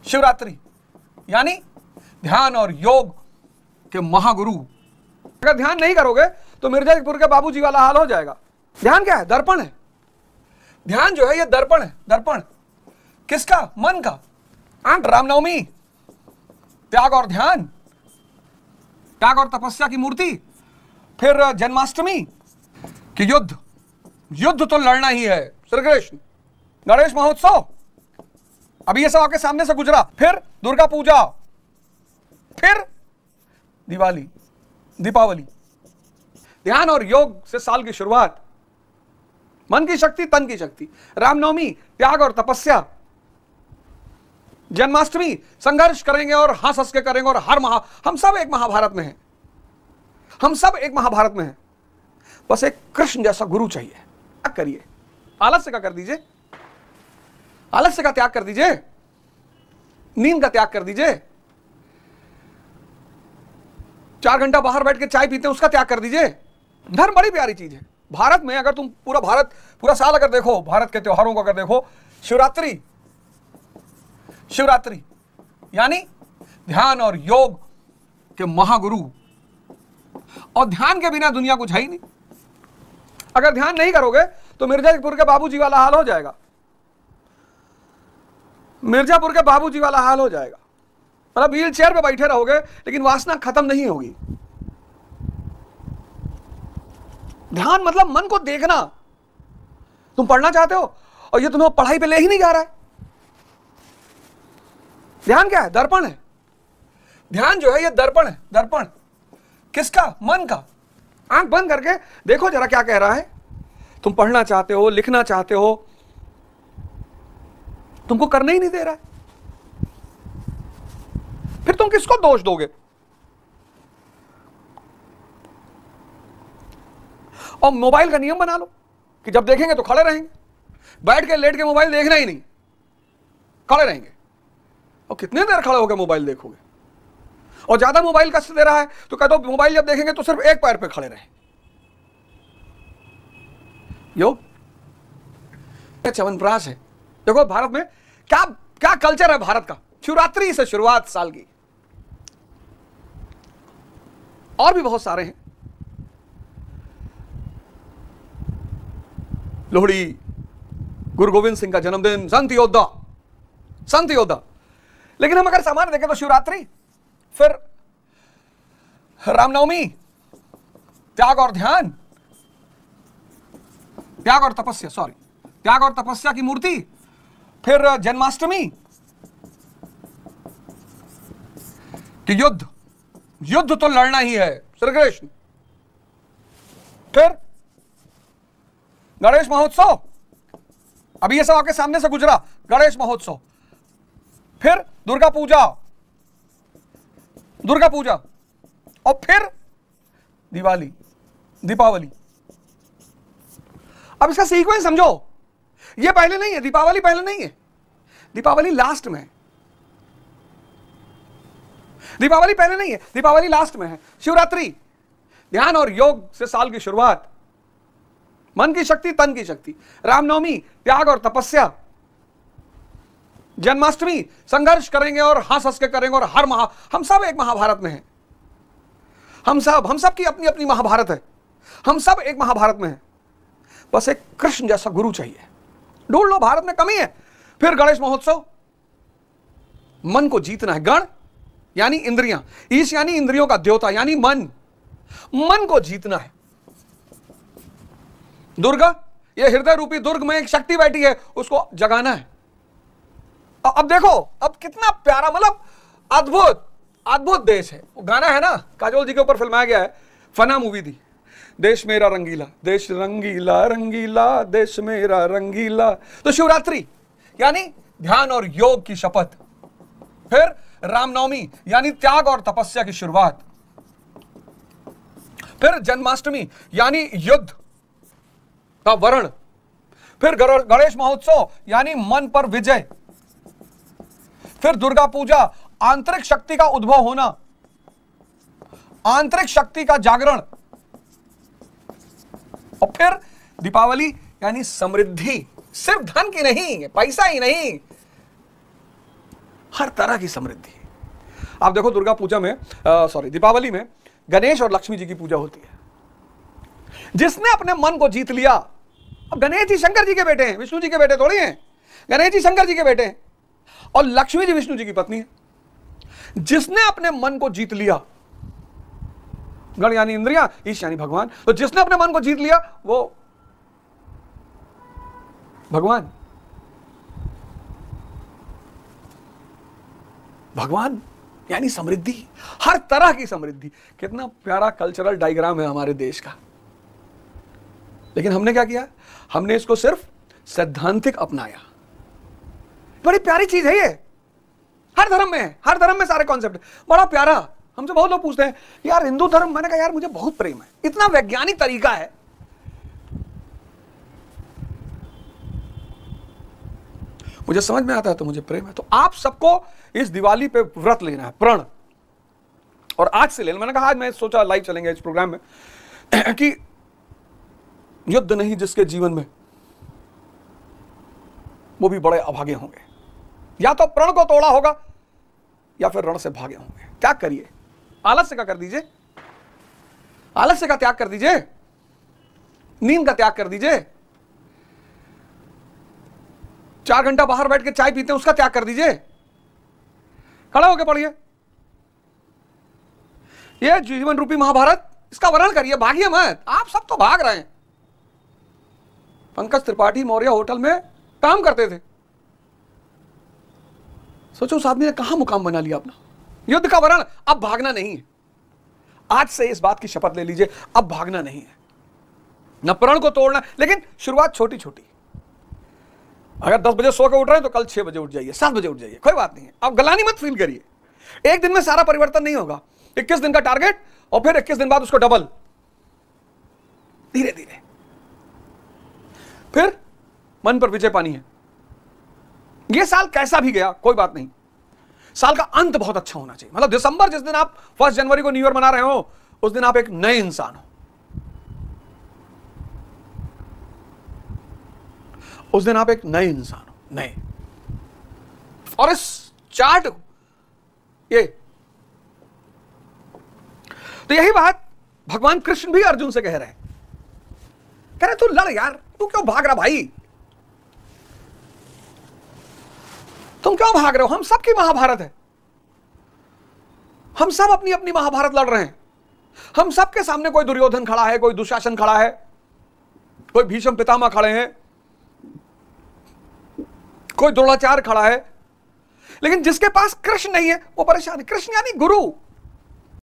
शिवरात्रि यानी ध्यान और योग के महागुरु। अगर ध्यान नहीं करोगे तो मिर्जापुर के बाबूजी वाला हाल हो जाएगा। ध्यान क्या है? दर्पण है। ध्यान जो है ये दर्पण है। दर्पण किसका? मन का। रामनवमी त्याग और ध्यान, त्याग और तपस्या की मूर्ति। फिर जन्माष्टमी कि युद्ध, युद्ध तो लड़ना ही है। श्री कृष्ण। गणेश महोत्सव अभी ये सब आपके सामने से गुजरा। फिर दुर्गा पूजा, फिर दिवाली, दीपावली। ध्यान और योग से साल की शुरुआत। मन की शक्ति, तन की शक्ति। रामनवमी त्याग और तपस्या। जन्माष्टमी संघर्ष करेंगे और हंस हंस के करेंगे। और हम सब एक महाभारत में हैं। हम सब एक महाभारत में हैं। बस एक कृष्ण जैसा गुरु चाहिए। क्या करिए? आलस्य का कर दीजिए। आलस्य का त्याग कर दीजिए। नींद का त्याग कर दीजिए। 4 घंटा बाहर बैठ के चाय पीते हैं उसका त्याग कर दीजिए। धर्म बड़ी प्यारी चीज है। भारत में अगर तुम पूरा साल अगर देखो, भारत के त्योहारों को अगर देखो, शिवरात्रि, शिवरात्रि यानी ध्यान और योग के महागुरु। और ध्यान के बिना दुनिया कुछ है ही नहीं। अगर ध्यान नहीं करोगे तो मिर्जापुर के बाबूजी वाला हाल हो जाएगा। मिर्जापुर के बाबूजी वाला हाल हो जाएगा। मतलब व्हील चेयर पे बैठे रहोगे लेकिन वासना खत्म नहीं होगी। ध्यान मतलब मन को देखना। तुम पढ़ना चाहते हो और ये तुम्हें पढ़ाई पे ले ही नहीं जा रहा है। ध्यान क्या है? दर्पण है। ध्यान जो है ये दर्पण है। दर्पण किसका? मन का। आंख बंद करके देखो जरा क्या कह रहा है। तुम पढ़ना चाहते हो, लिखना चाहते हो, तुमको करने ही नहीं दे रहा है। फिर तुम किसको दोष दोगे? और मोबाइल का नियम बना लो कि जब देखेंगे तो खड़े रहेंगे। बैठ के लेट के मोबाइल देखना ही नहीं, खड़े रहेंगे। और कितने देर खड़े होकर मोबाइल देखोगे? और ज्यादा मोबाइल कष्ट दे रहा है तो कह दो मोबाइल जब देखेंगे तो सिर्फ एक पैर पे खड़े रहें। योग च्यवनप्राश है। देखो भारत में क्या क्या कल्चर है भारत का। शिवरात्रि से शुरुआत साल की। और भी बहुत सारे हैं। लोहड़ी, गुरु गोविंद सिंह का जन्मदिन, संत योद्धा, संत योद्धा। लेकिन हम अगर सामान्य देखें तो शिवरात्रि, फिर रामनवमी त्याग और ध्यान, त्याग और तपस्या, सॉरी, त्याग और तपस्या की मूर्ति। फिर जन्माष्टमी कि युद्ध, युद्ध तो लड़ना ही है। श्री कृष्ण। फिर गणेश महोत्सव अभी ये सब आपके सामने से गुजरा। गणेश महोत्सव। फिर दुर्गा पूजा, दुर्गा पूजा। और फिर दिवाली, दीपावली। अब इसका सीक्वेंस समझो। ये पहले नहीं है, दीपावली पहले नहीं है, दीपावली लास्ट में है। दीपावली पहले नहीं है, दीपावली लास्ट में है। शिवरात्रि ध्यान और योग से साल की शुरुआत। मन की शक्ति, तन की शक्ति। रामनवमी त्याग और तपस्या। जन्माष्टमी संघर्ष करेंगे और हंस हंस के करेंगे। और हम सब एक महाभारत में हैं। हम सब की अपनी अपनी महाभारत है। हम सब एक महाभारत में हैं। बस एक कृष्ण जैसा गुरु चाहिए। ढूंढ लो, भारत में कमी है। फिर गणेश महोत्सव। मन को जीतना है। गण यानी इंद्रियां, ईश यानी इंद्रियों का देवता यानी मन। मन को जीतना है। दुर्गा, ये हृदय रूपी दुर्ग में एक शक्ति बैठी है, उसको जगाना है। अब देखो, अब कितना प्यारा, मतलब अद्भुत अद्भुत देश है। वो गाना है ना, काजोल जी के ऊपर फिल्माया गया है, फना मूवी थी। देश मेरा रंगीला, देश रंगीला रंगीला, देश मेरा रंगीला। तो शिवरात्रि यानी ध्यान और योग की शपथ। फिर रामनवमी यानी त्याग और तपस्या की शुरुआत। फिर जन्माष्टमी यानी युद्ध का वर्ण। फिर गणेश महोत्सव यानी मन पर विजय। फिर दुर्गा पूजा, आंतरिक शक्ति का उद्भव होना, आंतरिक शक्ति का जागरण। और फिर दीपावली यानी समृद्धि। सिर्फ धन की नहीं, पैसा ही नहीं, हर तरह की समृद्धि। आप देखो दुर्गा पूजा में दीपावली में गणेश और लक्ष्मी जी की पूजा होती है। जिसने अपने मन को जीत लिया, अब गणेश जी शंकर जी के बेटे हैं, विष्णु जी के बेटे थोड़ी हैं। गणेश जी शंकर जी के बेटे हैं और लक्ष्मी जी विष्णु जी की पत्नी है। जिसने अपने मन को जीत लिया, गण यानी इंद्रियां, ईश यानी भगवान, तो जिसने अपने मन को जीत लिया वो भगवान। भगवान यानी समृद्धि, हर तरह की समृद्धि। कितना प्यारा कल्चरल डायग्राम है हमारे देश का। लेकिन हमने क्या किया? हमने इसको सिर्फ सैद्धांतिक अपनाया। बड़ी प्यारी चीज है ये, हर धर्म में है, हर धर्म में सारे कॉन्सेप्ट बड़ा प्यारा। हमसे बहुत लोग पूछते हैं यार हिंदू धर्म, मैंने कहा यार मुझे बहुत प्रेम है, इतना वैज्ञानिक तरीका है। मुझे समझ में आता है तो मुझे प्रेम है। तो आप सबको इस दिवाली पे व्रत लेना है, प्रण, और आज से लेना। मैंने कहा आज मैं सोचा लाइव चलेंगे इस प्रोग्राम में कि युद्ध नहीं जिसके जीवन में, वो भी बड़े अभागे होंगे। या तो प्रण को तोड़ा होगा या फिर रण से भागे होंगे। त्याग करिए, आलस्य का कर दीजिए, आलस्य का त्याग कर दीजिए, नींद का त्याग कर दीजिए, 4 घंटा बाहर बैठ के चाय पीते हैं उसका त्याग कर दीजिए, खड़े होकर पढ़िए ये जीवन रूपी महाभारत, इसका वर्णन करिए, भागिए मत। आप सब तो भाग रहे हैं। पंकज त्रिपाठी मौर्य होटल में काम करते थे। सोचो उस आदमी ने कहां मुकाम बना लिया अपना। युद्ध का वर्णन, अब भागना नहीं है। आज से इस बात की शपथ ले लीजिए, अब भागना नहीं है, न प्रण को तोड़ना। लेकिन शुरुआत छोटी छोटी। अगर 10 बजे सो के उठ रहे हैं तो कल 6 बजे उठ जाइए, 7 बजे उठ जाइए, कोई बात नहीं है। अब गलानी मत फील करिए। एक दिन में सारा परिवर्तन नहीं होगा। 21 दिन का टारगेट और फिर 21 दिन बाद उसको डबल, धीरे धीरे। फिर मन पर विजय पानी है। यह साल कैसा भी गया कोई बात नहीं, साल का अंत बहुत अच्छा होना चाहिए। मतलब दिसंबर, जिस दिन आप 1 जनवरी को न्यू ईयर मना रहे हो, उस दिन आप एक नए इंसान हो। उस दिन आप एक नए इंसान हो, नए। और इस चार्ट ये, तो यही बात भगवान कृष्ण भी अर्जुन से कह रहे हैं। कह रहे तू लड़ यार, तू क्यों भाग रहा भाई, तुम क्यों भाग रहे हो? हम सबकी महाभारत है, हम सब अपनी अपनी महाभारत लड़ रहे हैं। हम सबके सामने कोई दुर्योधन खड़ा है, कोई दुशासन खड़ा है, कोई भीष्म पितामह खड़े हैं, कोई द्रोणाचार्य खड़ा है। लेकिन जिसके पास कृष्ण नहीं है वो परेशान है। कृष्ण यानी गुरु।